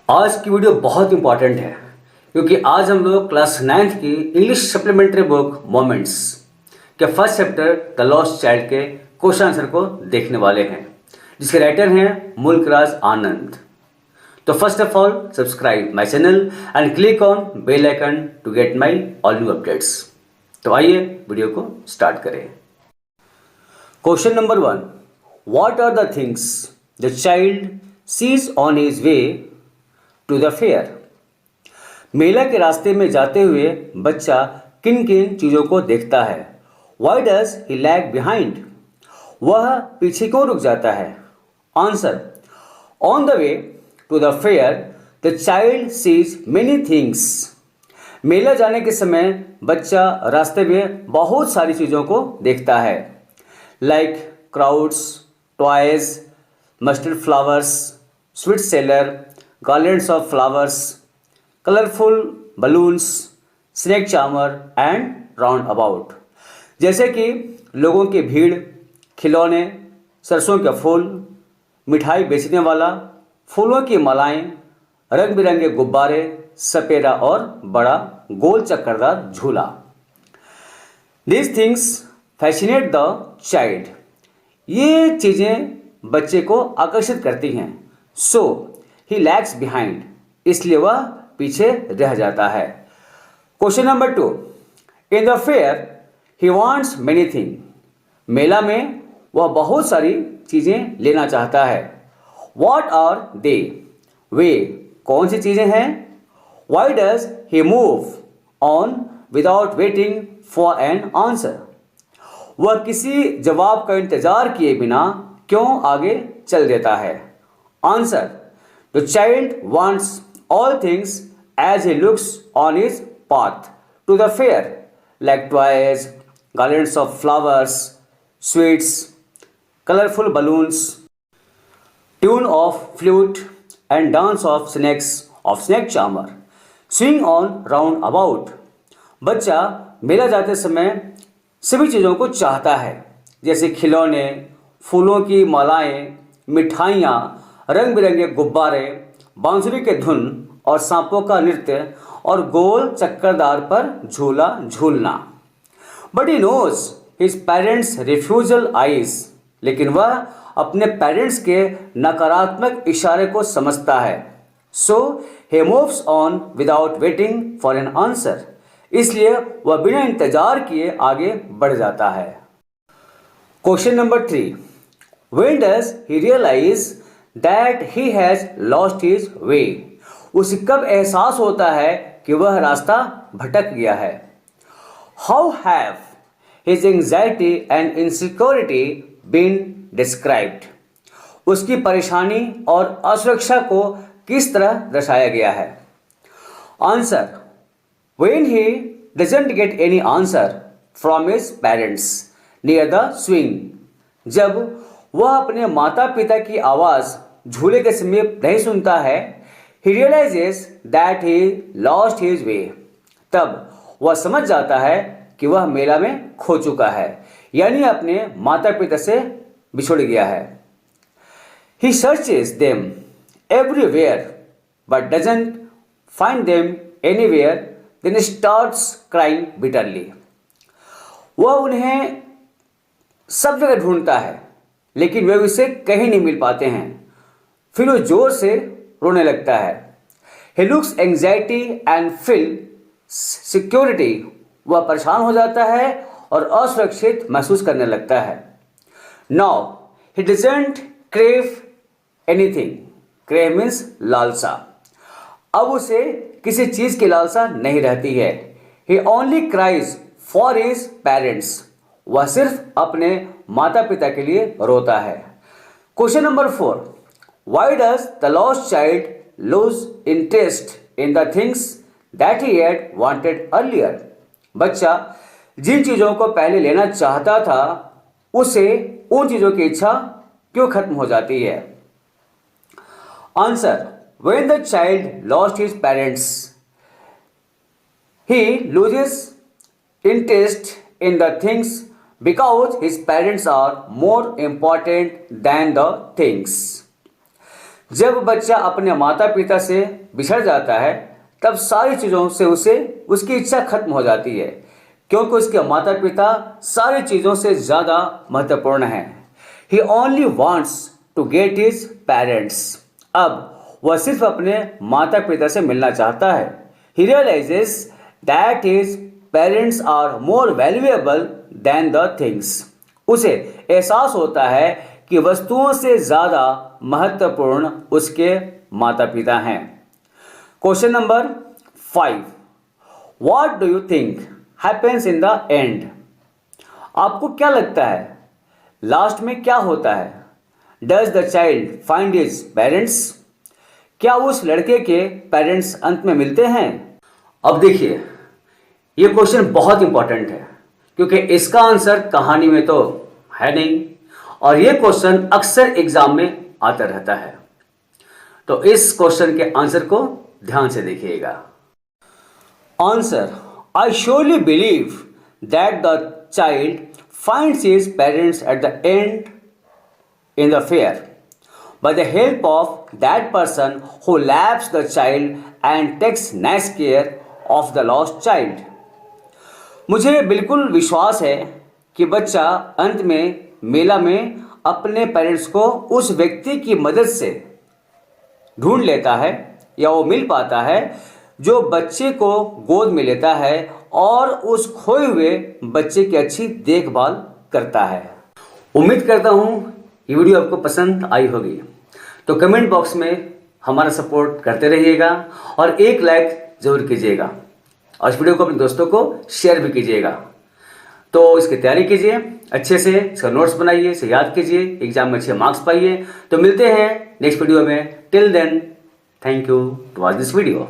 आज की वीडियो बहुत इंपॉर्टेंट है क्योंकि आज हम लोग क्लास 9th की इंग्लिश सप्लीमेंट्री बुक मोमेंट्स के first chapter the lost child के क्वेश्चन आंसर को देखने वाले हैं, जिसके राइटर हैं मुल्कराज आनंद। तो first of all subscribe my channel and click on bell icon to get my all new updates. तो आइए वीडियो को स्टार्ट करें। Question number 1, what are the things the child sees on his way to the fair. मेला के रास्ते में जाते हुए बच्चा किन किन चीज़ों को देखता है। Why does he lag behind, वह पीछे क्यों रुक जाता है। Answer, on the way to the fair the child sees many things. मेला जाने के समय बच्चा रास्ते में बहुत सारी चीज़ों को देखता है, like crowds, toys, mustard flowers, sweet seller, garlands of flowers, colorful balloons, snake charmer and roundabout। जैसे कि लोगों की भीड़, खिलौने, सरसों के फूल, मिठाई बेचने वाला, फूलों की मालाएं, रंग बिरंगे गुब्बारे, सपेरा और बड़ा गोल चक्करदार झूला। These things fascinate the child। ये चीज़ें बच्चे को आकर्षित करती हैं। So ही लैग्स बिहाइंड, इसलिए वह पीछे रह जाता है। Question number 2, in the fair he wants many thing. मेला में वह बहुत सारी चीज़ें लेना चाहता है। व्हाट आर दे, वे कौन सी चीज़ें हैं। Y does he move on without waiting for an answer, वह किसी जवाब का इंतजार किए बिना क्यों आगे चल देता है। Answer, the child wants all things as he looks on his path to the fair, like toys, garlands of flowers, sweets, colorful balloons, tune of flute and dance of snakes of snake charmer, swing on round about। बच्चा मेला जाते समय सभी चीज़ों को चाहता है, जैसे खिलौने, फूलों की मालाएं, मिठाइयाँ, रंग बिरंगे गुब्बारे, बांसुरी के धुन और सांपों का नृत्य और गोल चक्करदार पर झूला झूलना। But he knows his parents refusal eyes, लेकिन वह अपने पेरेंट्स के नकारात्मक इशारे को समझता है। So he moves on without waiting for an answer, इसलिए वह बिना इंतजार किए आगे बढ़ जाता है। Question number 3, when does he realise that he has lost his way. उसे कब एहसास होता है कि वह रास्ता भटक गया है। How have his anxiety and insecurity been described, उसकी परेशानी और असुरक्षा को किस तरह दर्शाया गया है। Answer, when he doesn't get any answer from his parents near the swing, जब वह अपने माता पिता की आवाज़ झूले के समीप नहीं सुनता है। He realises that he lost his way, तब वह समझ जाता है कि वह मेला में खो चुका है, यानी अपने माता पिता से बिछुड़ गया है। He searches them everywhere but doesn't find them anywhere, then starts crying bitterly. वह उन्हें सब जगह ढूंढता है, लेकिन वे उसे कहीं नहीं मिल पाते हैं। फिर वो जोर से रोने लगता है। He looks anxiety and feel security, वह परेशान हो जाता है और असुरक्षित महसूस करने लगता है। Now he doesn't crave anything, crave means लालसा, अब उसे किसी चीज़ की लालसा नहीं रहती है। He only cries for his parents, वह सिर्फ अपने माता पिता के लिए रोता है। Question number 4, why does the lost child lose interest in the things that he had wanted earlier. बच्चा जिन चीज़ों को पहले लेना चाहता था, उसे उन चीज़ों की इच्छा क्यों खत्म हो जाती है। Answer, when the child lost his parents he loses interest in the things because his parents are more important than the things। जब बच्चा अपने माता पिता से बिछड़ जाता है तब सारी चीज़ों से उसे उसकी इच्छा खत्म हो जाती है, क्योंकि उसके माता पिता सारी चीज़ों से ज़्यादा महत्वपूर्ण हैं। He only wants to get his parents. अब वह सिर्फ अपने माता पिता से मिलना चाहता है। He realises that his parents are more valuable than the things. उसे एहसास होता है कि वस्तुओं से ज़्यादा महत्वपूर्ण उसके माता पिता हैं। Question number 5, what do you think happens in the end? आपको क्या लगता है लास्ट में क्या होता है? Does the child find his parents? क्या उस लड़के के पेरेंट्स अंत में मिलते हैं? अब देखिए, ये क्वेश्चन बहुत इंपॉर्टेंट है क्योंकि इसका आंसर कहानी में तो है नहीं, और ये क्वेश्चन अक्सर एग्जाम में आता रहता है। तो इस क्वेश्चन के आंसर को ध्यान से देखिएगा। Answer, I surely believe that the child finds his parents at the end in the fair by the help of that person who laps the child and takes nice care of the lost child. मुझे बिल्कुल विश्वास है कि बच्चा अंत में मेला में अपने पेरेंट्स को उस व्यक्ति की मदद से ढूंढ लेता है या वो मिल पाता है जो बच्चे को गोद में लेता है और उस खोए हुए बच्चे की अच्छी देखभाल करता है। उम्मीद करता हूँ ये वीडियो आपको पसंद आई होगी, तो कमेंट बॉक्स में हमारा सपोर्ट करते रहिएगा और एक लाइक ज़रूर कीजिएगा और इस वीडियो को अपने दोस्तों को शेयर भी कीजिएगा। तो इसकी तैयारी कीजिए अच्छे से, इसका नोट्स बनाइए, इसे याद कीजिए, एग्जाम में अच्छे मार्क्स पाइए। तो मिलते हैं नेक्स्ट वीडियो में। Till then, thank you to watch this video.